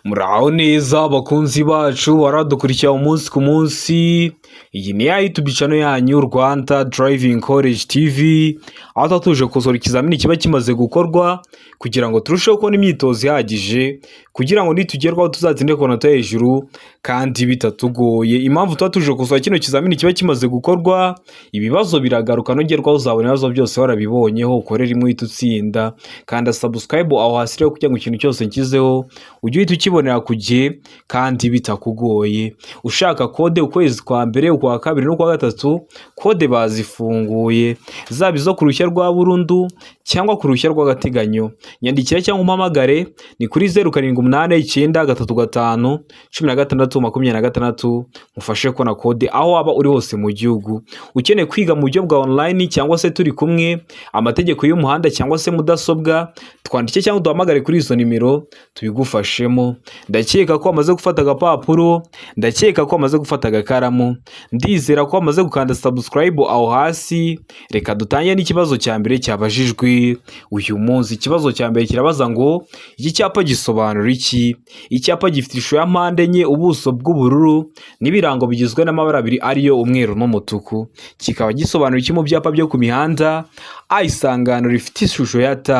Muraho neza bakunzi bacu baradukurikira umunsi ku munsi. Iyi ni ya YouTube channel yanyu Rwanda Driving College TV, aho tuba tuje gukosora ikizamini kiba kimaze gukorwa kugira ngo turusheho kubona imyitozo ihagije kugira ngo nitugerwaho tuzatsinde ku manota hejuru kandi bitatugoye. Impamvu tuba tuje gukosora kino kizamini kiba kimaze gukorwa, ibibazo biragaruka nogerwaho uzabona ibibazo byose warabibonyeho ukorera imwe uhita utsinda. Kanda subscribe aho hasi rero kugira ngo ikintu cyose nshyizeho ujye uhita ukibonera ku gihe kandi bitakugoye. Ushaka kode ukwezi kwa mbere, ukwa kabiri no kwa gatatu, kode bazifunguye, zaba izo ku ruhushya rwa burundu cyangwa ku ruhushya rw'agateganyo. Nyandikira cyangwa umpamagare ni kuri 0789351626 mufashe kubona kode aho waba uri hose mu gihugu. Ukeneye kwiga mu buryo bwa online cyangwa se turi kumwe, amategeko y'umuhanda cyangwa se mudasobwa, twandike cyangwa duhamagare kuri izo nimero tubigufashemo. Ndakeka ko wamaze gufata agapapuro, ndakeka ko wamaze gufata agakaramu, ndizera ko wamaze gukanda subscribe aho hasi. Reka dutangire n'ikibazo cya mbere cyabajijwe uyu munsi. Ikibazo cya mbere kirabaza ngo iki cyapa gisobanura iki? Icyapa gifite ishusho ya mpande enye, ubuso bw'ubururu n'ibirango bigizwe n'amabara abiri ariyo umweru n'umutuku. Kikaba gisobanura iki mu byapa byo ku mihanda? A, isangano rifite ishusho ya T.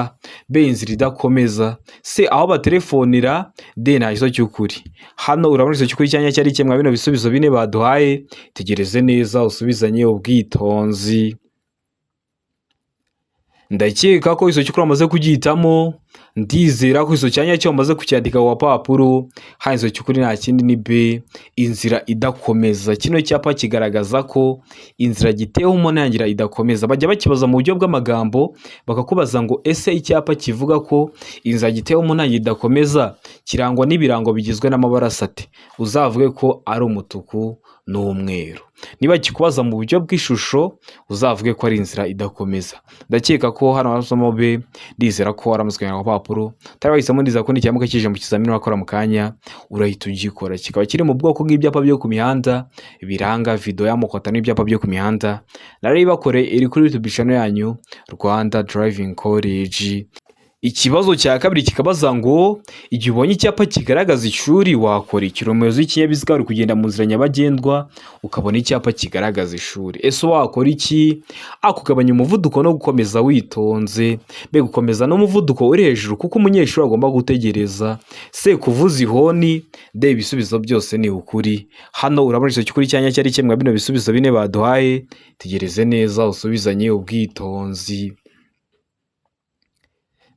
B, inzira idakomeza. C, aho batelefonera. D, nta kiso cy'ukuri. Hano urabona ikiso cy'ukuri cyanya cyari kimwe bino bisubizo bine baduhaye. Tegereze neza usubizanye ubwitonzi. Ndakeka ko iso cy'ukuri wamaze kugihitamo, ndizera ko iso cyanya cyo wamaze kucyandika ku papuro. Hano iso cy'ukuri nta kindi ni B, inzira idakomeza. Kino cyapa kigaragaza ko inzira giteyeho umunangira idakomeza. Bajya bakibaza mu buryo bw'amagambo bakakubaza ngo ese icyapa kivuga ko inzira giteyeho umunangira idakomeza kirangwa n'ibirango bigizwe n'amabara asate, uzavuge ko ari umutuku n'umweru. Niba kikubaza mu buryo bw'ishusho uzavuge ko ari inzira idakomeza. Ndakeka ko hano harasoma B, ndizera ko waramuzwe ku papuro. Tarabahisemo ndiza ko n'icyamuka kije mu kizamini wakora mu kanya urahita ugikora. Kikaba kiri mu bwoko bw'ibyapa byo ku mihanda biranga video y'amoko atanu y'ibyapa byo ku mihanda. Nari bakore iri kuri YouTube channel yanyu Rwanda Driving College. Ikibazo cya kabiri kikabaza ngo igihe ubonye icyapa kigaragaza ishuri wakora iki? Umuyobozi w'ikinyabiziga uri kugenda mu nzira nyabagendwa ukabona icyapa kigaragaza ishuri, ese wakora iki? A, kugabanya umuvuduko no gukomeza witonze. B, gukomeza n'umuvuduko uri hejuru kuko umunyeshuri agomba gutegereza. C, kuvuza ihoni. D, ibisubizo byose ni ukuri. Hano urabona ikiso cy'ukuri cyanya cyari kimwe bino bisubizo bine baduhaye. Tegereze neza usubizanye ubwitonzi.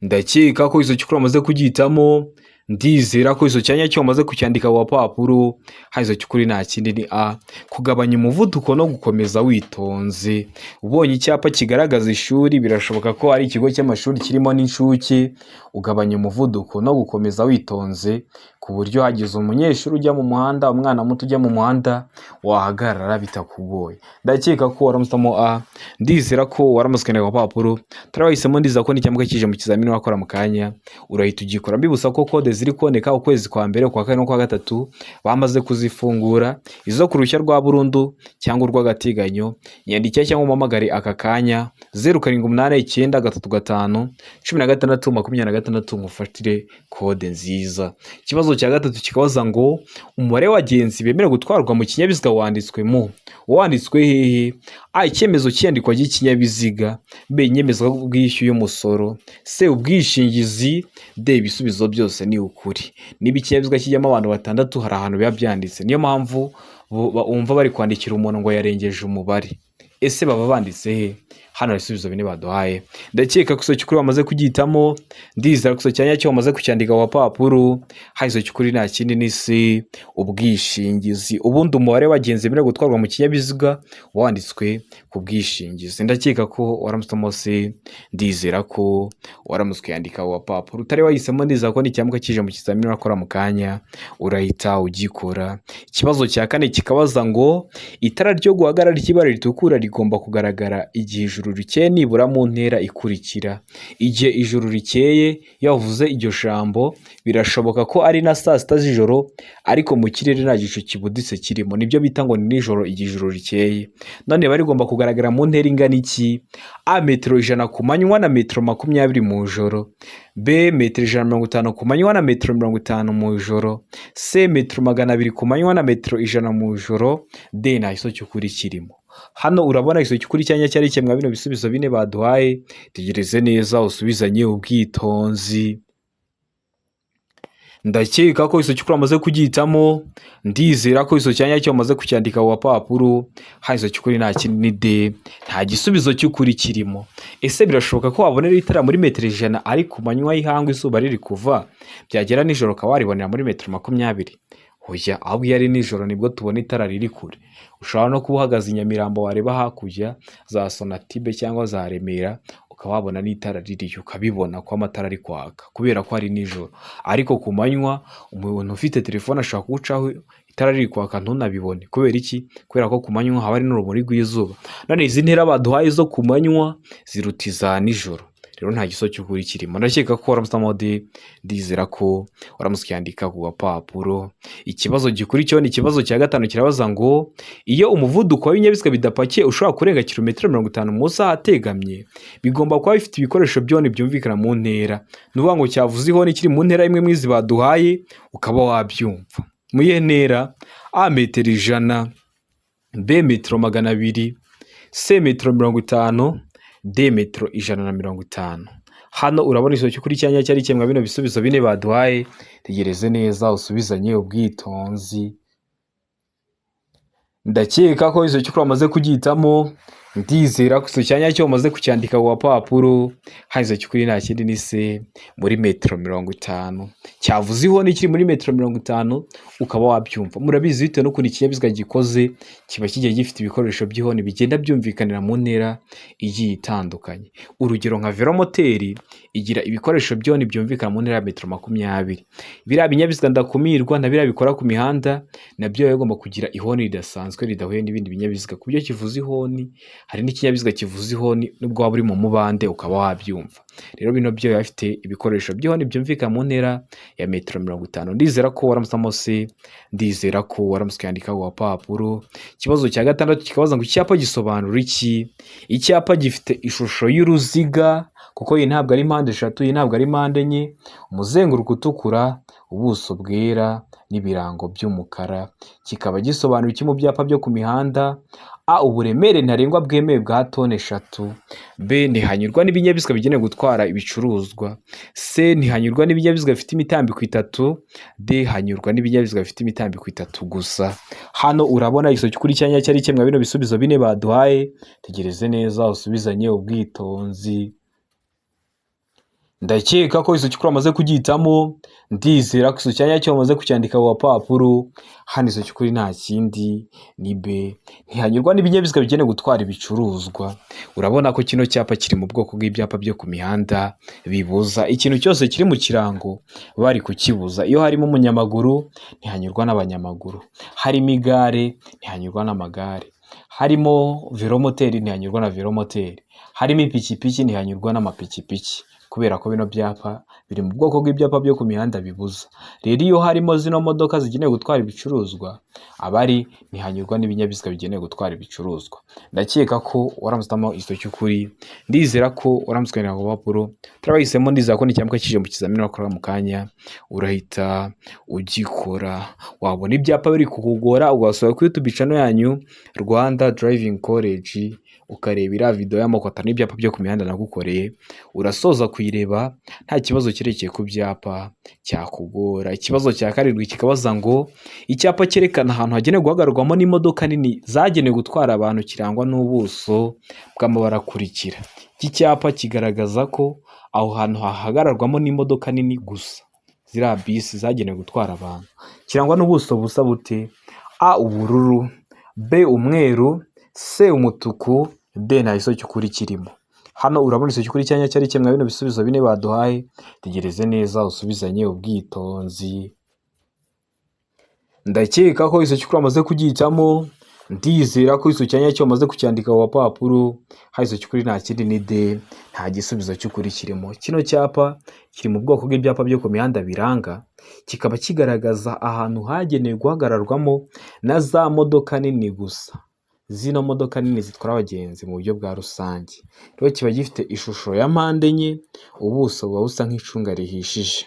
Ndakeka ko iso cy'ukuri wamaze kugihitamo, ndizera ko iso cyanya cyo wamaze kucyandika ku papuro. Hano iso cy'ukuri nta kindi ni A, kugabanya umuvuduko no gukomeza witonze. Ubonye icyapa kigaragaza ishuri, birashoboka ko ari ikigo cy'amashuri kirimo n'inshuke, ugabanya umuvuduko no gukomeza witonze ku buryo hagize umunyeshuri ujya mu muhanda, umwana muto ujya mu muhanda, wahagarara bitakugoye. Ndakeka ko waramusamo A, ndizera ko waramuskeneye ku papuro. Tarabahisemo ndiza ko n'icyamuka kije mu kizamini wakora mu kanya urahita ugikora. Mbibusa ko kode ziri kuboneka ukwezi kwa mbere, kwa kane no kwa gatatu bamaze kuzifungura. Izo ku ruhushya rwa burundu cyangwa urw'agateganyo, nyandikira cyangwa umpamagare aka kanya 0789351626 ngufatire kode nziza. Ikibazo cya gatatu kikabaza ngo umubare w'abagenzi bemerewe gutwarwa mu kinyabiziga wanditswe hehe? A, icyemezo cy'iyandikwa ry'ikinyabiziga. B, inyemezabwishyu y'umusoro. C, ubwishingizi. D, ibisubizo byose ni ukuri. Niba ikinyabiziga kijyamo abantu batandatu hari ahantu biba byanditse, niyo mpamvu bumva bari kwandikira umuntu ngo yarengeje umubare. Ese baba banditse he? Hano ibisubizo bine baduhaye. Ndakeka ko iso cy'ukuri wamaze kugihitamo, ndizera ko iso cyanya cyo wamaze kucyandika ku papuro. Hano iso cy'ukuri nta kindi ni C, ubwishingizi. Ubundi umubare w'abagenzi bemerewe gutwarwa mu kinyabiziga wanditswe ku bwishingizi. Ndakeka ko waramusemo C, ndizera ko waramuswe yandika ku papuro. Utari wahisemo, ndizera ko n'icyamuka kije mu kizamini wakora mu kanya urahita ugikora. Ikibazo cya kane kikabaza ngo itara ryo guhagarara ry'ibara ritukura rigomba kugaragara igihe ijuru ijuru rikeye nibura mu ntera ikurikira. Igihe ijuru rikeye yavuze iryo jambo birashoboka ko ari na saa sita z'ijoro ariko mu kirere nta gicu kibuditse kirimo, nibyo bita ngo ni nijoro igihe ijuru rikeye. None biba rigomba kugaragara mu ntera ingana iki? A metero 100 ku manywa na metero 20 mu ijoro. B metero 150 ku manywa na metero 50 mu ijoro. C metero 200 ku manywa na metero 100 mu ijoro. D nta giso cy'ukuri kirimo. Hano urabona igiso cy'ukuri cyanya cyari kimwe bino bisubizo bine baduhaye, tegereze neza usubizanye ubwitonzi. Ndakeka ko iso cy'ukuri amaze kugihitamo, ndizera ko iso cyanya cyo amaze kucyandika ku papuro, iso cy'ukuri nta kindi ni D, nta gisubizo cy'ukuri kirimo. Ese birashoboka ko wabonera itara muri metero 100 ari ku manywa y'ihangwe izuba riri kuva, byagera nijoro ka waribonera muri metero 20? Hoya, ahubwo iyo ari nijoro nibwo tubona itara riri kure. Ushobora no kuba uhagaze i Nyamirambo wareba hakurya za Sonatibe cyangwa za Remera ukaba wabona n'itara ririyo ukabibona ko amatara ari kwaka kubera ko ari nijoro. Ariko ku manywa umuntu ufite telefone ashaka kugucaho itara riri kwaka ntunabibone. Kubera iki? Kubera ko ku manywa haba ari n'urumuri rw'izuba. None izi ntera baduhaye zo ku manywa ziruta iza nijoro. Rero nta giso cy'ukuri kirimo. Ndakeka ko waramusamo D, ndizera ko waramusyandika ku papuro. Ikibazo gikurikiyeho ni ikibazo cya 5 kirabaza ngo iyo umuvuduko w'ibinyabiziga bidapakiye ushobora kurenga kilometero 50 mu saha ategamye, bigomba kuba bifite ibikoresho byone byumvikana mu ntera. Nuvuga ngo cyavuze ihoni kiri mu ntera imwe mwizi baduhaye ukaba wabyumva. Mu yihe ntera? A metero 100, B metero 200, C metero 50, D metero 150. Hano urabona iso cy'ukuri cyanya cyari kimwe bino bisubizo bine baduhaye, tegereze neza usubizanye ubwitonzi. Ndakeka ko iso cy'ukuri amaze kugihitamo, ndizera ko iso cyanya cyo amaze kucyandika ku papuro, iso cy'ukuri nta kindi ni C muri metero 50. Cyavuze ihoni kiri muri metero 50 ukaba wabyumva. Murabizi bitewe no kuntu ikinyabiziga gikoze kiba kigiye gifite ibikoresho by'ihoni bigenda byumvikanira mu ntera igiye itandukanye. Urugero nka velomoteri igira ibikoresho by'ihoni byumvikana mu ntera ya metero 20. Biriya binyabiziga ndakumirwa na biriya bikora ku mihanda nabyo bigomba kugira ihoni ridasanzwe ridahuye n'ibindi binyabiziga. Kubyo kivuze ihoni, hari n'ikinyabiziga kivuze ihoni nubwo waba uri mu mubande ukaba wabyumva. Rero bino byo bafite ibikoresho by'ihoni byumvikana mu ntera ya metero 50. Ndizera ko waramusamo C, ndizera ko waramusyandika ku papuro. Ikibazo cya 6 kikabaza ngo icyapa gisobanura iki? Icyapa gifite ishusho y'uruziga kuko iyi ntabwo ari mpande 3, iyi ntabwo ari mpande 4, umuzenguruko utukura, ubuso bwera n'ibirango by'umukara. Kikaba gisobanura iki mu byapa byo ku mihanda? A uburemere ntarengwa bwemewe bwa tone 3, B ntihanyurwa n'ibinyabiziga bigenewe gutwara ibicuruzwa, C ntihanyurwa n'ibinyabiziga bifite imitambiko 3, D hanyurwa n'ibinyabiziga bifite imitambiko 3 gusa. Hano urabona iso cy'ukuri cyanya cyari kimwe bino bisubizo bine baduhaye, tegereze neza usubizanye ubwitonzi. Ndakeka ko iso cy'ukuri amaze kugihitamo, ndizera ko iso cyanya cyo amaze kucyandika ku papuro. Hano iso cy'ukuri nta kindi ni B, ntihanyurwa n'ibinyabiziga bigenewe gutwara ibicuruzwa. Urabona ko kino cyapa kiri mu bwoko bw'ibyapa byo ku mihanda bibuza ikintu cyose kiri mu kirango bari kukibuza. Iyo harimo umunyamaguru ntihanyurwa n'abanyamaguru, harimo igare ntihanyurwa n'amagare, harimo velomoteri ntihanyurwa na velomoteri, harimo ipikipiki ntihanyurwa n'amapikipiki. Kubera ko bino byapa biri mu bwoko bw'ibyapa byo ku mihanda bibuza. Rero iyo harimo zino modoka zigenewe gutwara ibicuruzwa, abari ntihanyurwa n'ibinyabiziga bigenewe gutwara ibicuruzwa. Ndakeka ko waramusitamo iso cy'ukuri, ndizera ko waramusikana ku papuro. Turabahisemo, ndizera ko n'icyambuka kije mu kizamini wakora mu kanya urahita ugikora. Wabona ibyapa biri kukugora ugasura kuri YouTube channel yanyu Rwanda Driving College, ukareba iriya video y'amoko 5 n'ibyapa byo ku mihanda nagukoreye, urasoza kuyireba nta kibazo kirekeye ku byapa cyakugora. Ikibazo cya 7 kikabaza ngo icyapa cyerekana ahantu hagenewe guhagararwamo n'imodoka nini zagenewe gutwara abantu kirangwa n'ubuso bw'amabara akurikira. Iki cyapa kigaragaza ko aho hantu hahagararwamo n'imodoka nini gusa, ziriya bisi zagenewe gutwara abantu, kirangwa n'ubuso busa bute? A ubururu, B umweru, C umutuku, D nta giso cy'ukuri kirimo. Hano urabona iso cy'ukuri cyanya cyari kimwe bino bisubizo bine baduhaye, tegereze neza usubizanye ubwitonzi. Ndakeka ko iso cy'ukuri amaze kugihitamo, ndizera ko iso cyanya cyo wamaze kucyandika ku gapapuro, iso cy'ukuri nta kindi ni D, nta gisubizo cy'ukuri kirimo. Kino cyapa kiri mu bwoko bw'ibyapa byo ku mihanda biranga, kikaba kigaragaza ahantu hagenewe guhagararwamo na za modoka nini gusa. Zino modoka nini zitwara abagenzi mu buryo bwa rusange. Rero kiba gifite ishusho ya mpande enye, ubuso buba busa nk'icunga rihishije.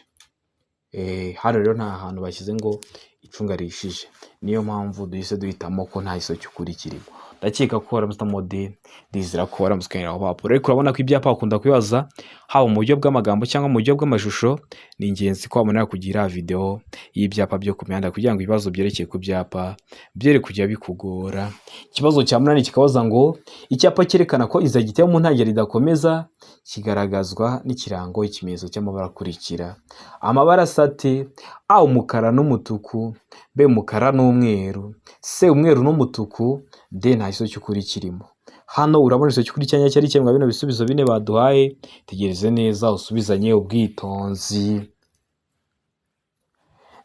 Hano rero nta hantu bashyize ngo icunga rihishije, niyo mpamvu duhise duhitamo ko nta iso cy'ukuri kirimo. Ndakeka ko waramutamo D, ndizera ko waramusikanira ku papuro. Ariko urabona ko ibyapa bakunda kwibaza haba mu buryo bw'amagambo cyangwa mu buryo bw'amashusho. Ni ingenzi ko wabonera kugira video y'ibyapa byo ku mihanda kugira ngo ibibazo byerekeye ku byapa byere kujya bikugora. Ikibazo cya munani kikabaza ngo icyapa cyerekana ko inzira giteye mu ntangiriro idakomeza kigaragazwa n'ikirango ikimenyetso cy'amabara akurikira. Amabara asate: A umukara n'umutuku, B umukara n'umweru, C umweru n'umutuku, D nta iso cy'ukuri kirimo. Hano urabona iso cy'ukuri cyanya cyari cyemwa bino bisubizo bine baduhaye. Tegereze neza usubizanye ubwitonzi.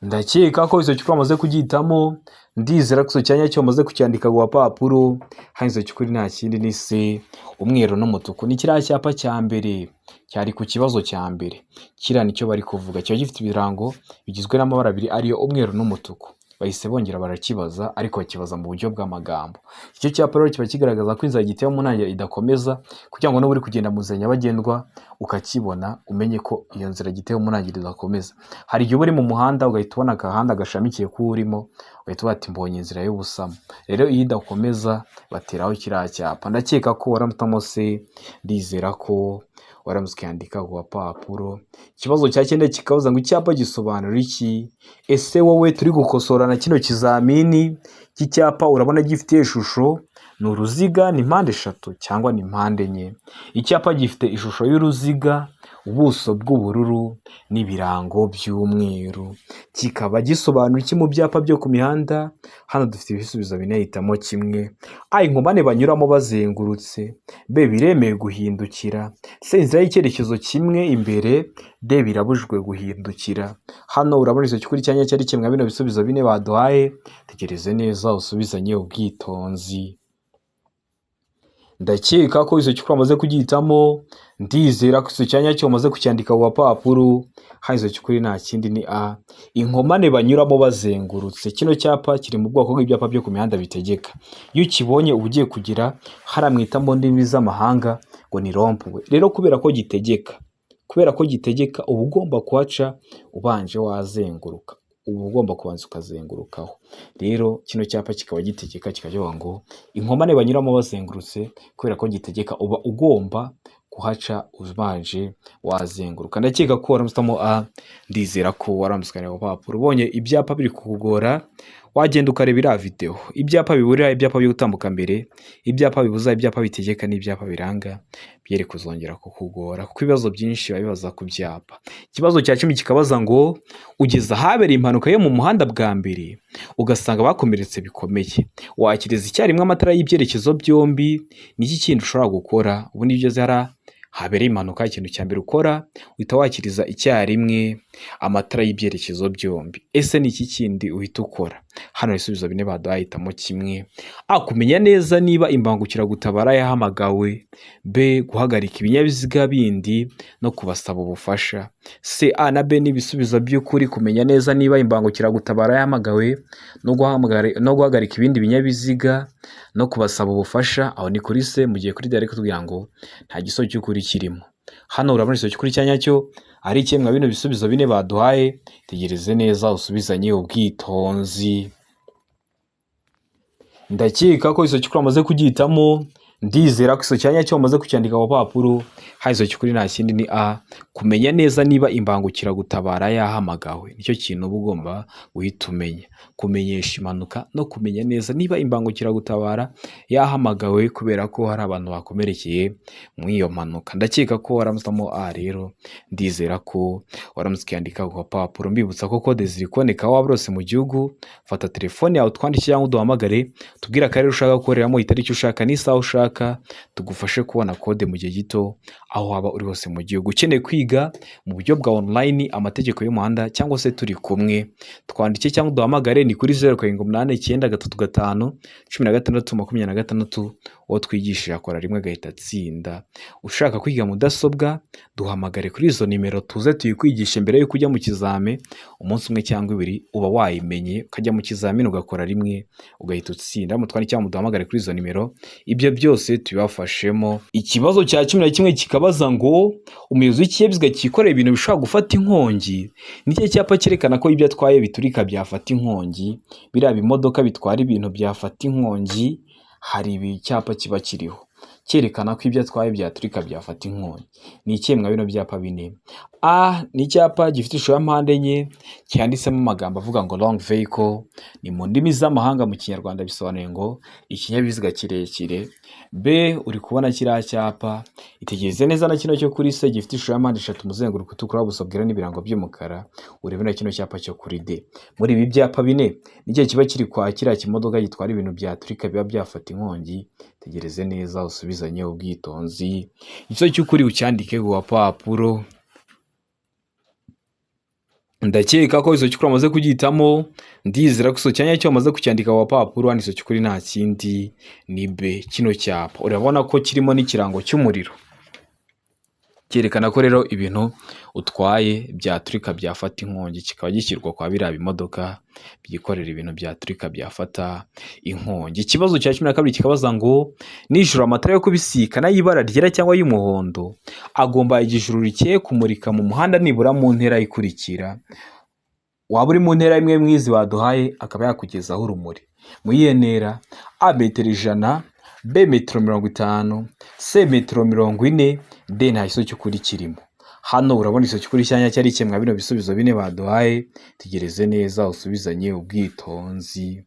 Ndakeka ko iso cy'ukuri wamaze kugitamo, ndizera ko iso cyanya cyo wamaze kucyandika ku gapapuro. Iso cy'ukuri nta kindi ni C, umweru n'umutuku. Ni kiriya cyapa cya mbere cyari ku kibazo cya mbere. Kiriya nicyo bari kuvuga, kiba gifite ibirango bigizwe n'amabara abiri ariyo umweru n'umutuku. Bahise bongera barakibaza, ariko bakibaza mu buryo bw'amagambo. Icyo cyapa rero kiba kigaragaza ko inzira giteye mu ntangiriro idakomeza, kugira ngo n'uburi kugenda mu nzira nyabagendwa ukakibona umenye ko iyo nzira giteye mu ntangiriro idakomeza. Hari igihe uba uri mu muhanda ugahita ubona agahanda gashamikiye ku urimo, ugahita bati mbonye inzira y'ubusamo. Rero iyo idakomeza bateraho kiriya cyapa. Ndakeka ko waramutamo C, ndizera ko waramusikandika ku gapapuro. Ikibazo cya cyenda kikabaza ngo icyapa gisobanura iki? Ese wowe turi gukosorana kino kizamini cy'icyapa urabona gifite ishusho ni uruziga, ni mpande eshatu cyangwa ni mpande enye? Icyapa gifite ishusho y'uruziga, ubuso bw'ubururu n'ibirango by'umweru. Kikaba gisobanura iki mu byapa byo ku mihanda? Hano dufite ibisubizo bine, hitamo kimwe. A inkomane banyuramo bazengurutse, B biremewe guhindukira, C inzira y'icyerekezo kimwe imbere, D birabujwe guhindukira. Hano urabona iso cy'ukuri cyanya cyari kimwe bino bisubizo bine baduhaye. Tegereze neza usubizanye ubwitonzi. Ndakeka ko iso cy'ukuri wamaze kugitamo, ndizera ko iso cyanya cyo wamaze kucyandika ku gapapuro. Iso cy'ukuri nta kindi ni A, inkomane banyuramo bazengurutse. Kino cyapa kiri mu bwoko bw'ibyapa byo ku mihanda bitegeka. Iyo ukibonye uba ugiye kugira haramwita mu ndimi z'amahanga ngo ni rompwe. Rero kubera ko gitegeka uba ugomba kuhaca ubanje wazenguruka, uba ugomba kubanza ukazengurukaho. Rero kino cyapa kikaba gitegeka, kikavuga ngo inkomane banyuramo bazengurutse. Kubera ko gitegeka uba ugomba kuhaca ubanje wazenguruka. Ndakeka ko waramutamo A, ndizera ko waramusikanira ku papuro. Ubonye ibyapa biri kukugora wagenda ukareba iriya video. Ibyapa biburira, ibyapa byo gutambuka mbere, ibyapa bibuza, ibyapa bitegeka n'ibyapa biranga byere kuzongera kukugora, kuko ibibazo byinshi babibaza ku byapa. Ikibazo cya 10 kikabaza ngo ugeze ahabereye impanuka yo mu muhanda bwa mbere ugasanga bakomeretse bikomeye, wakiriza icyarimwe amatara y'ibyerekezo byombi. Niki kindi ushobora gukora? Ubu ni ugeze habereye impanuka, ikintu cya mbere ukora uhita wakiriza icyarimwe amatara y'ibyerekezo byombi. Ese ni iki kindi uhita ukora? Hano ibisubizo bine baduhitamo kimwe. A kumenya neza niba imbangukiragutabara yahamagawe, B guhagarika ibinyabiziga bindi no kubasaba ubufasha. C A na B ni ibisubizo by'ukuri, kumenya neza niba imbangukiragutabara yahamagawe no guhagarika ibindi binyabiziga no kubasaba ubufasha. Aho ni kuri C. Mu gihe kuri D ari kutubwira ngo nta gisozo cy'ukuri kirimo. Hano urabona iso cy'ukuri cyanya cyo ari kimwe bino bisubizo bine baduhaye. Tegereze neza usubizanye ubwitonzi. Ndakeka ko iso cy'ukuri amaze kugitamo, ndizera ko iso cyanya cyo amaze kucyandika ku papuro. Iso cy'ukuri nta kindi ni A, kumenya neza niba imbangukiragutabara yahamagawe. Nicyo kintu uba ugomba guhita umenya, kumenyesha impanuka no kumenya neza niba imbangukiragutabara yahamagawe, kubera ko hari abantu bakomerekeye mu iyo mpanuka. Ndakeka ko waramutamo A. Rero ndizera ko waramusikandika ku papuro. Mbibutsa ko code ziri kuboneka waba rose mu gihugu. Fata telefone yawe twandikire cyangwa uduhamagare, tubwira akarere ushaka gukoreramo, itariki ushaka n'isaha ushaka. ushaka tugufashe kubona kode mu gihe gito aho waba uri hose mu gihugu. Ukeneye kwiga mu buryo bwa online amategeko y'umuhanda cyangwa se turi kumwe, twandike cyangwa duhamagare ni kuri 0789351626 uwo twigishije akora rimwe agahita atsinda. Ushaka kwiga mudasobwa duhamagare kuri izo nimero tuze tuyikwigishe mbere yo kujya mu kizame, umunsi umwe cyangwa ibiri uba wayimenye ukajya mu kizamini ugakora rimwe ugahita utsinda. Mutwandike cyangwa duhamagare kuri izo nimero, ibyo byose tubibafashemo. Ikibazo cya 11 kikabaza ngo umuyobozi w'ikinyabiziga cyikoreye ibintu bishobora gufata inkongi, nicyo cyapa cyerekana ko ibyo atwaye biturika byafata inkongi. Biriya bimodoka bitwara ibintu byafata inkongi, hari icyapa kiba kiriho cyerekana ko ibyo atwaye byaturika byafata inkongi. Ni ikihe mwa bino byapa bine? A ni icyapa gifite ishusho ya mpande enye cyanditsemo amagambo avuga ngo long vehicle, ni mu ndimi z'amahanga, mu kinyarwanda bisobanuye ngo ikinyabiziga kirekire. B uri kubona kiriya cyapa, itegereze neza na kino cyo kuri C gifite ishusho ya mpande eshatu, umuzenguruko utukura, ubuso bwera n'ibirango by'umukara. Urebe na kino cyapa cyo kuri D. Muri ibi byapa bine nicyo kiba kiri kwa kiriya kimodoka gitwara ibintu byaturika biba byafata inkongi. Tegereze neza usubizanye ubwitonzi. Icyo cy'ukuri ucyandike ku papuro. Ndakeka ko izo cyukuri amaze kugitamo, ndizera ko iso cyanya cyo amaze kucyandika ku papuro. Hano iso cyukuri nta kindi ni B. Kino cyapa urabona ko kirimo n'ikirango cy'umuriro, cyerekana ko rero ibintu utwaye byaturika byafata inkongi, kikaba gishyirwa kwa biriya bimodoka byikorera ibintu byaturika byafata inkongi. Ikibazo cya 12 kikabaza ngo nijoro amatara yo kubisikana y'ibara ryera cyangwa y'umuhondo agomba igijuru rikeye kumurika mu muhanda nibura mu ntera ikurikira. Waba uri mu ntera imwe mwizi baduhaye akaba yakugezaho urumuri mu iyihe ntera? A metero 100, B metero 50, C metero 40, D nta kiso cy'ukuri kirimo. Hano urabona iso cy'ukuri cyanya cyari kimwe bino bisubizo bine baduhaye. Tegereze neza usubizanye ubwitonzi.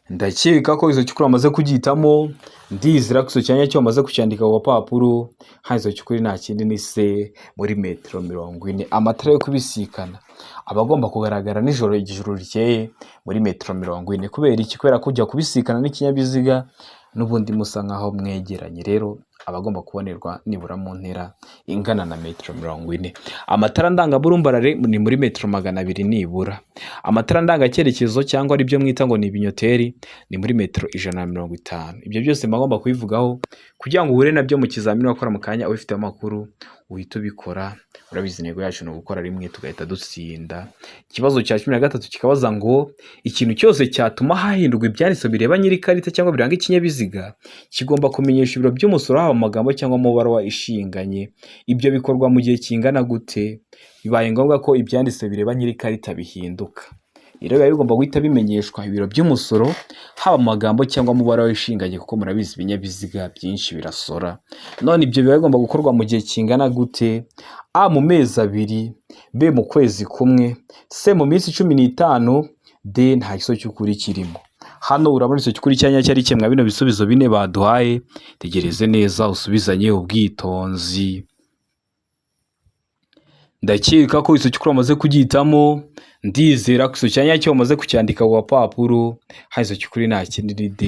Ndakeka ko izo cy'ukuri amaze kugitamo, ndizera ko iso cyanya cyo amaze kucyandika ku papuro. Hano izo cy'ukuri nta kindi ni C muri metero 40. Amatara yo kubisikana abagomba kugaragara nijoro igijuru rikeye muri metero 40. Kubera iki? Kubera kujya kubisikana n'ikinyabiziga n'ubundi musa nkaho mwegeranye, rero abagomba kubonerwa nibura mu ntera ingana na metero 40. Amatara ndangaburumbarare ni muri metero 200 nibura. Amatara ndangacyerekezo cyangwa ari byo mwita ngo ni ibinyoteri ni muri metero 150. Ibyo byose magomba kubivugaho kugira ngo uhure nabyo mu kizamini wakora mu kanya ubifite amakuru uhita ubikora. Urabizi intego yacu no gukora rimwe tugahita dutsinda. Ikibazo cya 13 kikabaza ngo ikintu cyose cyatuma hahindurwa ibyanditso bireba nyiri karita cyangwa biranga ikinyabiziga kigomba kumenyesha ibiro by'umusoro haba amagambo cyangwa mu baruwa ishinganye. Ibyo bikorwa mu gihe kingana gute? Bibaye ngombwa ko ibyanditso bireba nyiri karita bihinduka, rero biba bigomba guhita bimenyeshwa ibiro by'umusoro haba amagambo cyangwa mu baruwa ishinganye, kuko murabizi ibinyabiziga byinshi birasora. None ibyo biba bigomba gukorwa mu gihe kingana gute? A mu mezi 2, B mu kwezi kumwe, C mu minsi 15, D nta kiso cy'ukuri kirimo. Hano urabona iso cy'ukuri cyanya cyari kimwe bino bisubizo bine baduhaye. Tegereze neza usubizanye ubwitonzi. Ndakeka ko iso cy'ukuri amaze kugitamo, ndizera ko iso cyanya cyo amaze kucyandika ku papuro. Hano iso cy'ukuri nta kindi ni D,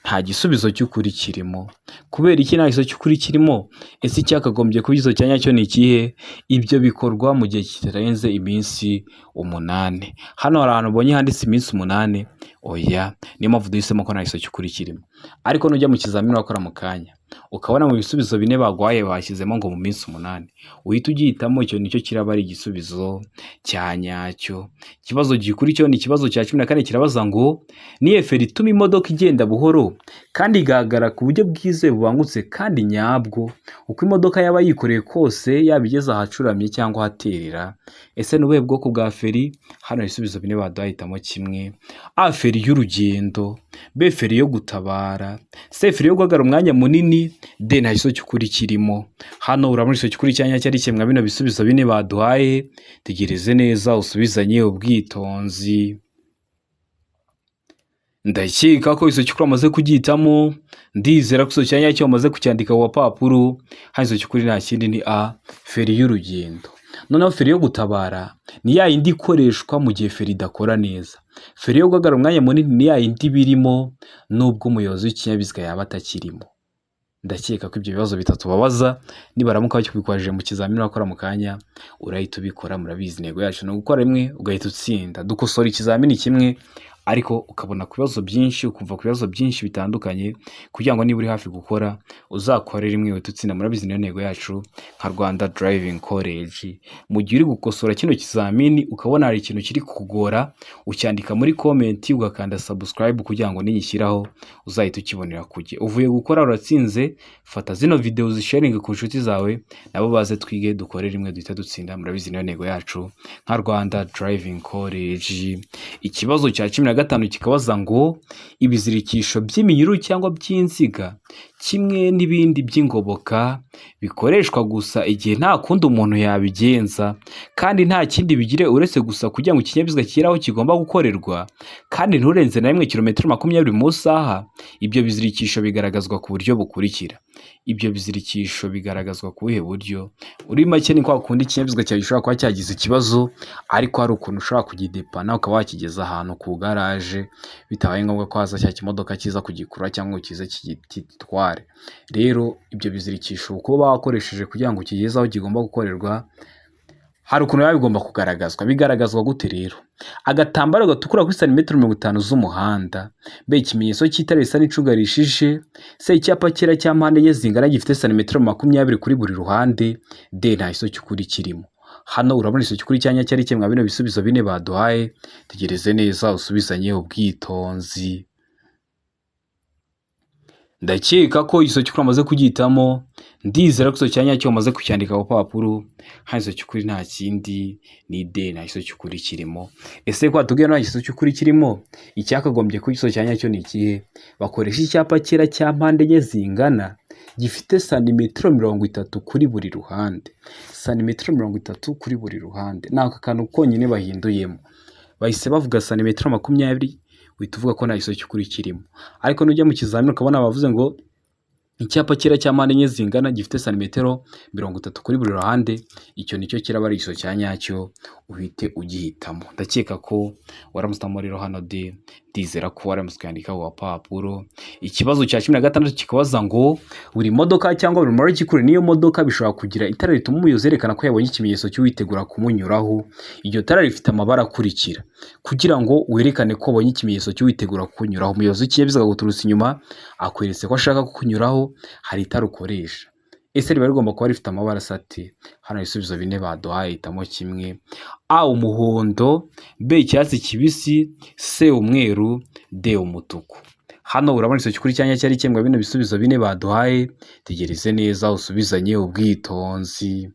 nta gisubizo cy'ukuri kirimo. Kubera iki nta giso cy'ukuri kirimo? Ese cyakagombye kuba iso cyanya cyo ni ikihe? Ibyo bikorwa mu gihe kitarenze iminsi 8. Hano hari ahantu ubonye handitse iminsi 8, oya niyo mpamvu duhisemo ko nta giso cy'ukuri kirimo. Ariko nujya mu kizamini wakora mu kanya ukabona mu bisubizo bine bagwaye bashyizemo ngo mu minsi 8, uhita ugihitamo icyo nicyo kiraba ari igisubizo cya nyacyo. Ikibazo gikurikiyeho ni ikibazo cya 14 kirabaza ngo niye feri ituma imodoka igenda buhoro kandi igaragara ku buryo bwize bubangutse kandi nyabwo uko imodoka yaba yikoreye kose yabigeza ahacuramye cyangwa haterera. Ese nubuhe bwoko bwa feri? Hano ibisubizo bine baduhitamo kimwe. A feri y'urugendo, B feri yo gutabara, C feri yo guhagarara umwanya munini, D nta kiso cy'ukuri kirimo. Hano urabona iso cy'ukuri cyanya cyari kimwe bino bisubizo bine baduhaye. Tegereze neza usubizanye ubwitonzi. Ndakeka ko iso cy'ukuri amaze kugitamo, ndizera ko iso cyanya cyo amaze kucyandika ku papuro. Hano iso cy'ukuri nta kindi ni A feri y'urugendo. noneho feri yo gutabara ni ya yindi ikoreshwa mu gihe feri idakora neza. Feri yo guhagarara umwanya munini ni ya yindi birimo nubwo umuyobozi w'ikinyabiziga yaba atakirimo. Ndakeka ko ibyo bibazo bitatu babaza nibaramuka bakikwikwajije mu kizamini wakora mu kanya urahita ubikora. Murabizi intego yacu ni ugukora rimwe ugahita utsinda. Dukosora ikizamini kimwe ariko ukabona ku bibazo byinshi, ukumva ku bibazo byinshi bitandukanye, kugira ngo niba uri hafi gukora uzakore rimwe uhite utsinda. Murabizi niyo ntego yacu nka Rwanda Driving College. Mu gihe uri gukosora kino kizamini ukabona hari ikintu kiri kukugora, ucyandika muri comment ugakanda subscribe kugira ngo ninyishyiraho uzahita ukibonera ku gihe. Uvuye gukora uratsinze, fata zino video uzisharinge ku nshuti zawe nabo baze twige dukore rimwe duhita dutsinda. Murabizi niyo ntego yacu nka Rwanda Driving College. Ikibazo cya 15 kikabaza ngo ibizirikisho by'iminyururu cyangwa by'inziga kimwe n'ibindi by'ingoboka bikoreshwa gusa igihe nta kundi umuntu yabigenza kandi nta kindi bigire uretse gusa kugira ngo ikinyabiziga kigere aho kigomba gukorerwa kandi nturenze na 1 kilometero 20 mu saha. Ibyo bizirikisho bigaragazwa ku buryo bukurikira. Ibyo bizirikisho bigaragazwa ku buhe buryo? Uri make ni kwa kundi ikinyabiziga cyawe gishobora kuba cyagize ikibazo ariko hari ukuntu ushobora kugidepana ukaba wakigeza ahantu ku garaje bitabaye ngombwa ko haza cya kimodoka kiza kugikura cyangwa kize kigitware. Rero ibyo bizirikisho uko bakoresheje kugira ngo kigeze aho kigomba gukorerwa hari ukuntu biba bigomba kugaragazwa. Bigaragazwa gute rero? Agatambaro gatukura kuri santimetero 50 z'umuhanda, be ikimenyetso cy'itara risa n'icunga rishije, se icyapa cyera cya mpande enye zingana gifite santimetero 20 kuri buri ruhande, de nta iso cy'ukuri kirimo. Hano urabona iso cy'ukuri cyanya cyari kimwe bino bisubizo bine baduhaye, tegereze neza usubizanye ubwitonzi. Ndakeka ko iso cy'ukuri amaze kugitamo, ndizera ko iso cyanya cyo amaze kucyandika ku papuro. Hano iso cy'ukuri nta kindi ni de nta iso cy'ukuri kirimo. Ese ko atubwiye nta iso cy'ukuri kirimo, icyakagombye ko iso cyanya cyo ni ikihe? Bakoresha icyapa cyera cya mpande enye zingana gifite santimetero 30 kuri buri ruhande. Santimetero 30 kuri buri ruhande. Naka kantu konyine bahinduyemo. Bahise bavuga santimetero 20 uhita uvuga ko nta iso cy'ukuri kirimo. Ariko nujya mu kizamini ukabona bavuze ngo icyapa cyera cya mpande enye zingana gifite santimetero 30 kuri buri ruhande, icyo nicyo kiraba ari iso cyanyacyo uhite ugihitamo. Ndakeka ko waramustamo rero hano de, ndizera ko waramuskandika wa papuro. Ikibazo cya 16 kikabaza ngo buri modoka cyangwa buri mara kikure niyo modoka bishobora kugira itara rituma umuyobozi yerekana ko yabonye ikimenyetso cy'uwitegura kumunyuraho. Iryo tara rifite amabara akurikira kugira ngo werekane ko abonye ikimenyetso cy'uwitegura kunyuraho. Umuyobozi w'ikinyabiziga guturutse inyuma akweretse ko ashaka kukunyuraho, hari itara ukoresha. Ese riba rigomba kuba rifite amabara asate? Hano ibisubizo bine baduhaye, hitamo kimwe. A umuhondo, B icyatsi kibisi, C umweru, D umutuku. Hano urabona iso cy'ukuri cyanya cyari kimwe bino bisubizo bine baduhaye, tegereze neza usubizanye ubwitonzi.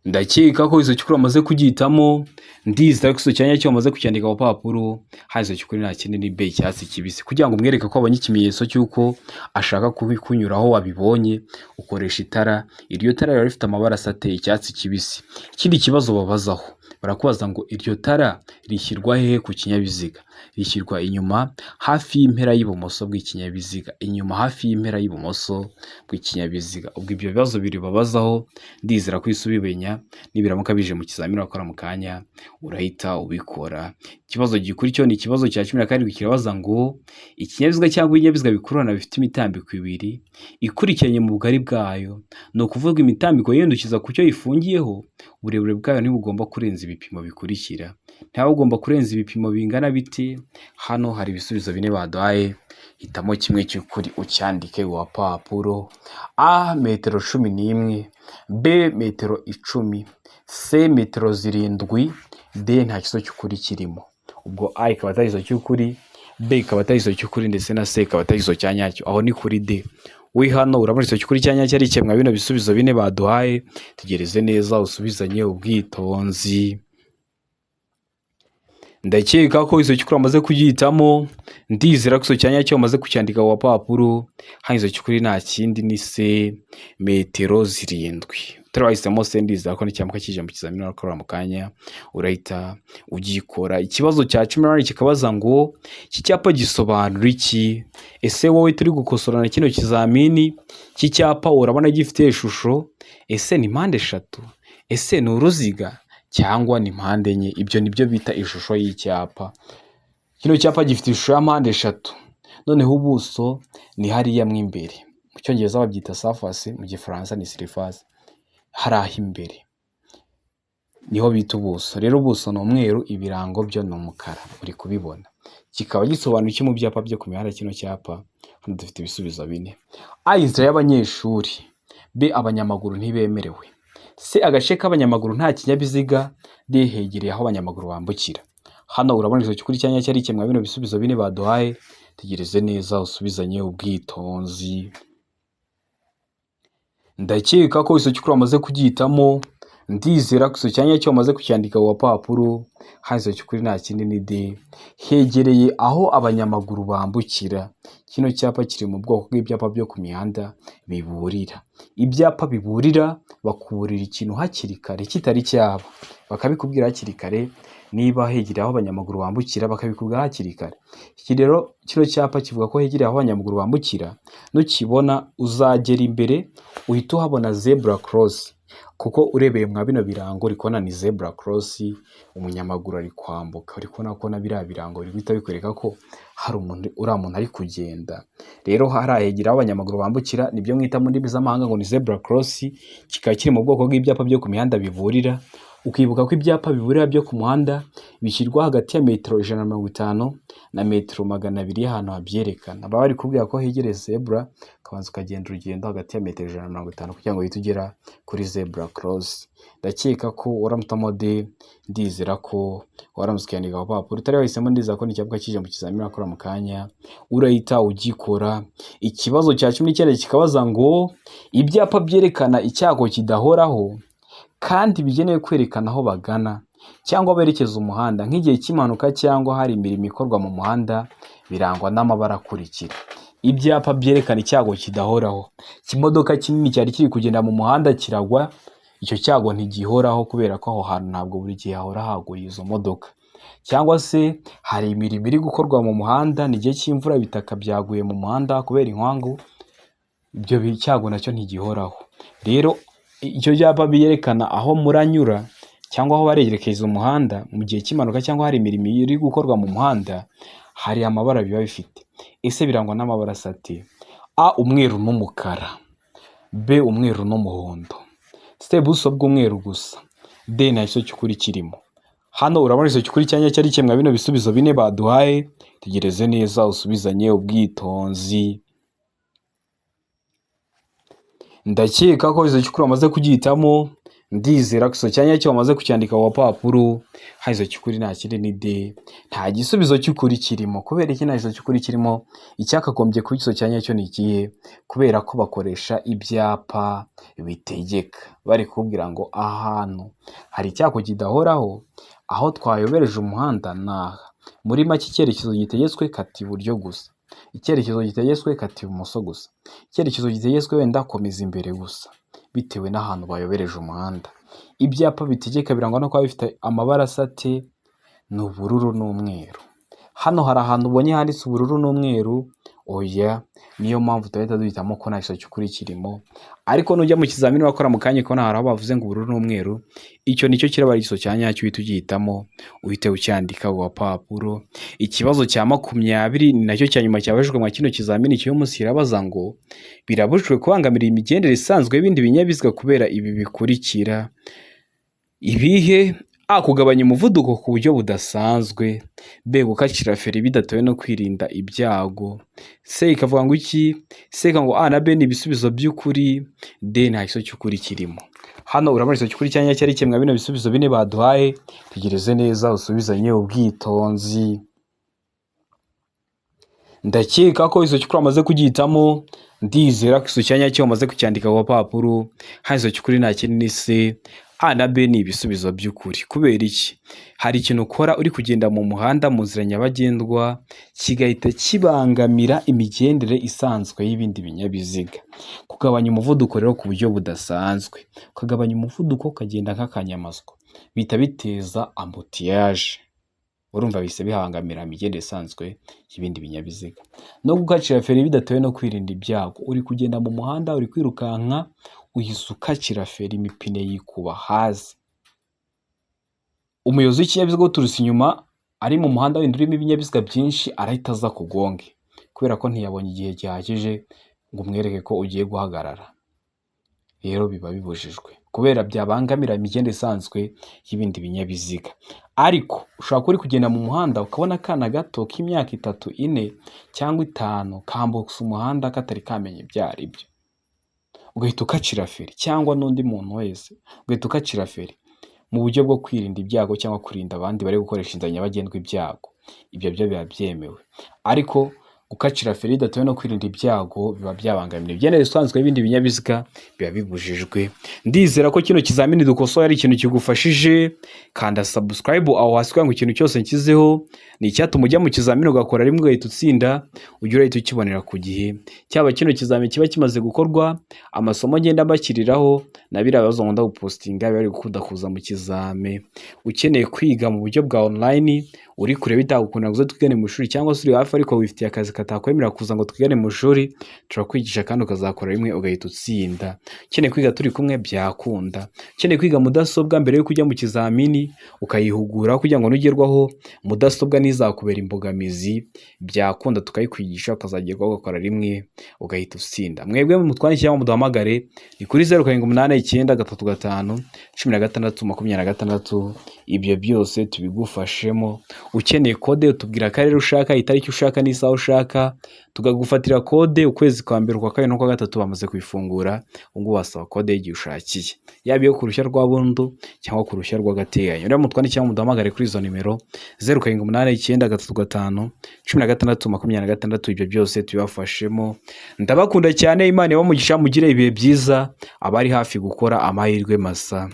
Ndakeka ko iso cy'ukuri amaze kugitamo, ndizera ko iso cyanya cyo amaze kucyandika ku papuro. Hano iso cy'ukuri nta kindi ni B icyatsi kibisi. Kugira ngo umwereke ko abonye ikimenyetso cy'uko ashaka kubikunyuraho wabibonye, ukoresha itara. Iryo tara riba rifite amabara asate icyatsi kibisi. Ikindi kibazo babazaho barakubaza ngo iryo tara rishyirwa hehe ku kinyabiziga? Rishyirwa inyuma hafi y'impera y'ibumoso bw'ikinyabiziga. Inyuma hafi y'impera y'ibumoso bw'ikinyabiziga. Ubwo ibyo bibazo biri babazaho ndizera ko isubibenya nibiramuka bije mu kizamini wakora mu kanya urahita ubikora. Ikibazo gikurikiyeho ni ikibazo cya 17 kirabaza ngo ikinyabiziga cyangwa ibinyabiziga bikururana bifite imitambiko ibiri ikurikiranye mu bugari bwayo, no kuvuga imitambiko yendukiza ku cyo ifungiyeho, uburebure bwayo ntibugomba kurenza ibipimo bikurikira. Ntawe ugomba kurenza ibipimo bingana biti. Hano hari ibisubizo bine baduhaye, hitamo kimwe cy'ukuri ucyandike wa papuro. A metero 11, B metero 10, C metero 7, D nta kiso cy'ukuri kirimo. Ubwo A ikaba atari iso cy'ukuri, B ikaba atari iso cy'ukuri, ndetse na C ikaba atari iso cyanyacyo. Aho ni kuri D. We hano urabona iso cy'ukuri cyanyacyo ari kimwe bino bisubizo bine baduhaye, tegereze neza usubizanye ubwitonzi. ndakeka ko izo cyukuri amaze kugihitamo, ndizera ko izo cyanya cyo amaze kucyandika ku papuro, hanyuma izo cyukuri nta kindi ni se metero 7. Utari wahisemo se ndizera ko n'icyambuka kije mu kizamini wakorera mu kanya urahita ugikora. Ikibazo cya 18 kikabaza ngo iki cyapa gisobanura iki? Ese wowe turi gukosorana kino kizamini, iki cyapa urabona gifite ishusho, ese ni mpande 3, ese ni uruziga cyangwa ni mpande enye? Ibyo nibyo bita ishusho y'icyapa. Kino cyapa gifite ishusho ya mpande 3, noneho ubuso ni hariya mo imbere. Mu cyongereza babyita surface, mu gifaransa ni surface. Hari aho imbere niho bita ubuso. Rero ubuso ni umweru, ibirango byo ni umukara, uri kubibona. Kikaba gisobanura iki mu byapa byo ku mihanda? Kino cyapa hano dufite ibisubizo 4. A, inzira y'abanyeshuri. B, abanyamaguru ntibemerewe. C, agace k'abanyamaguru nta kinyabiziga. D, hegereye aho abanyamaguru bambukira. Hano urabona izo cyukuri cyanya cyari kimwe bino bisubizo 4 baduhaye. Tegereze neza usubizanye ubwitonzi. Ndakeka ko izo cyukuri amaze kugihitamo, ndizera ko izo cyanya cyo amaze kucyandika ku papuro, hanyuma izo cyukuri nta kindi ni D, hegereye aho abanyamaguru bambukira. Kino cyapa kiri mu bwoko bw'ibyapa byo ku mihanda biburira. Ibyapa biburira bakuburira ikintu hakiri kare kitari cyaba, bakabikubwira hakiri kare. Niba hegereye aho abanyamaguru bambukira bakabikubwira hakiri kare. Iki rero kino cyapa kivuga ko hegereye aho abanyamaguru bambukira, nukibona uzagera imbere uhita uhabona zebra cross, kuko urebeye mwa bino birango uri kubona ni zebra cross, umunyamaguru ari kwambuka. Uri kubona ko na biriya birango biri guhita bikwereka ko hari umuntu ari kugenda. Rero harahegera aho abanyamaguru bambukira, nibyo mwita mu ndimi z'amahanga ngo ni zebra cross. Kikaba kiri mu bwoko bw'ibyapa byo ku mihanda biburira. Ukibuka ko ibyapa biburira byo ku muhanda bishyirwa hagati ya metero 150 na metero 200 y'ahantu habyerekana. Baba bari kubwira ko hegereye zebra, kabanza ukagenda urugendo hagati ya metero 150 kugira ngo uhite ugera kuri zebra cross. Ndakeka ko waramutamo D, ndizera ko waramutse kwandika ku papuro. Utari wahisemo ndizera ko n'icyapa kije mu kizamini akora mu kanya urahita ugikora. Ikibazo cya 19 kikabaza ngo ibyapa byerekana icyago kidahoraho kandi bigenewe kwerekana aho bagana cyangwa berekeza umuhanda nk'igihe cy'impanuka cyangwa hari imirimo ikorwa mu muhanda birangwa n'amabara akurikira. Ibyapa byerekana icyago kidahoraho. Ikimodoka kinini cyari kiri kugenda mu muhanda kiragwa, icyo cyago ntigihoraho kubera ko aho hantu ntabwo buri gihe hahora haguye izo modoka. Cyangwa se hari imirimo iri gukorwa mu muhanda, ni igihe cy'imvura ibitaka byaguye mu muhanda kubera inkangu, ibyo cyago nacyo ntigihoraho. Rero icyo cyapa byerekana aho muranyura cyangwa aho barerekeza umuhanda mu gihe cy'impanuka cyangwa hari imirimo iri gukorwa mu muhanda, hari amabara biba bifite. Ese birangwa n'amabara asate? A, umweru n'umukara. B, umweru n'umuhondo. C, buso bw'umweru gusa. D, nta cyo cyukuri kirimo. Hano urabona izo cyukuri cyanya cyari kimwe bino bisubizo 4 baduhaye. Tegereze neza usubizanye ubwitonzi. Ndakeka ko izo cyukuri amaze kugihitamo, ndizera ko izo cyanya cyo amaze kucyandika ku papuro, hanyuma izo cyukuri nta kindi ni D, nta gisubizo cy'ukuri kirimo. Kubera iki nta gisubizo cy'ukuri kirimo? Icyakagombye kuri izo cyanya cyo ni ikihe? Kubera ko bakoresha ibyapa bitegeka, bari kubwira ngo ahantu hari icyago kidahoraho, aho twayobereje umuhanda naha. Muri make icyerekezo gitegetswe kata iburyo gusa, icyerekezo gitegetswe kata ibumoso gusa, icyerekezo gitegetswe wenda komeza imbere gusa, bitewe n'ahantu bayobereje umuhanda. Ibyapa bitegeka birangwa no kuba bifite amabara asate, ni ubururu n'umweru. Hano hari ahantu ubonye handitse ubururu n'umweru, oya, niyo mpamvu tuhita duhitamo ko nta gisubizo cy'ukuri kirimo. Ariko nujya mu kizamini wakora mu kanya ko hari aho bavuze ngo ubururu n'umweru, icyo nicyo kiraba igisubizo cya nyacyo uhita ugihitamo, uhite ucyandika ku papuro. Ikibazo cya 20 ni nacyo cya nyuma cyabajijwe mu kino kizamini cy'uyu munsi, kirabaza ngo birabujijwe kubangamira imigendere isanzwe y'ibindi binyabiziga kubera ibi bikurikira. Ibihe? A, kugabanya umuvuduko ku buryo budasanzwe. B, gukatira feri bidatewe no kwirinda ibyago. C, ikavuga ngo iki? C, ngo A na B ni ibisubizo by'ukuri. D, nta gisubizo cy'ukuri kirimo. Hano urabona izo cy'ukuri cyanya cyari kimwe bino bisubizo 4 baduhaye. Tegereze neza usubizanye ubwitonzi. Ndakeka ko izo cy'ukuri amaze kugihitamo, ndizera ko izo cyanya cyo amaze kucyandika ku papuro, hanyuma izo cy'ukuri nta kindi ni C, A na B ni ibisubizo by'ukuri. Kubera iki? Hari ikintu ukora uri kugenda mu muhanda mu nzira nyabagendwa kigahita kibangamira imigendere isanzwe y'ibindi binyabiziga. Kugabanya umuvuduko rero ku buryo budasanzwe. Ukagabanya umuvuduko ukagenda nk'akanyamaswa. Bihita biteza ambutiyaje. Urumva bise bihangamira imigendere isanzwe y'ibindi binyabiziga. No gukacira feri bidatewe no kwirinda ibyago. Uri kugenda mu muhanda uri kwirukanka uhise ukacira feri imipine yikuba hasi. Umuyobozi w'ikinyabiziga uturutse inyuma ari mu muhanda wenda urimo ibinyabiziga byinshi arahita aza kugonge kubera ko ntiyabonye igihe gihagije ngo umwereke ko ugiye guhagarara. Rero biba bibujijwe kubera byabangamira imigendere isanzwe y'ibindi binyabiziga. Ariko ushobora kuba uri kugenda mu muhanda ukabona akana gato k'imyaka 3, 4 cyangwa 5 kambutse umuhanda katari kamenya ibyo ari byo, ugahita ukacira feri, cyangwa n'undi muntu wese ugahita ukacira feri mu buryo bwo kwirinda ibyago cyangwa kurinda abandi bari gukoresha inzira nyabagendwa ibyago. Ibyo byo biba byemewe, ariko gukacira feri bidatewe no kwirinda ibyago biba byabangamira imigendere isanzwe y'ibindi binyabiziga, biba bibujijwe. Ndizera ko kino kizamini dukosoye ari ikintu kigufashije. Kanda subscribe aho hasi kugira ngo ikintu cyose nshyizeho ni icyatuma ujya mu kizamini ugakora rimwe ugahita utsinda, ujye urahita ukibonera ku gihe. Cyaba kino kizamini kiba kimaze gukorwa, amasomo ngenda mbashyiriraho na biriya bibazo nkunda gupostinga biba biri gukunda kuza mu kizame. Ukeneye kwiga mu buryo bwa online, uri kure bitagukunda ngo uze twigane mu ishuri, cyangwa se uri hafi ariko wifitiye akazi katakwemerera kuza ngo twigane mu ishuri, turakwigisha kandi ukazakora rimwe ugahita utsinda. Ukeneye kwiga turi kumwe byakunda. Ukeneye kwiga mudasobwa mbere yo kujya mu kizamini ukayihugura kugira ngo nugerwaho mudasobwa ntizakubera imbogamizi, byakunda tukayikwigisha ukazagerwaho ugakora rimwe ugahita utsinda. Mwebwe mutwandikire cyangwa muduhamagare ni kuri 0789351626. Ibyo byose tubigufashemo. Ukeneye kode utubwira akarere ushaka, itariki ushaka n'isaha ushaka, tukagufatira kode. Ukwezi kwa mbere, kwa kabiri no kwa gatatu bamaze kwifungura, ubwo wasaba kode y'igihe ushakiye, yaba iyo ku ruhushya rwa burundu cyangwa ku ruhushya rw'agateganyo. Rero mutwandikire cyangwa muduhamagare kuri izo nimero 0789351626. Ibyo byose tubibafashemo. Ndabakunda cyane. Imana ibahe umugisha, mugire ibihe byiza. Abari hafi gukora amahirwe masa.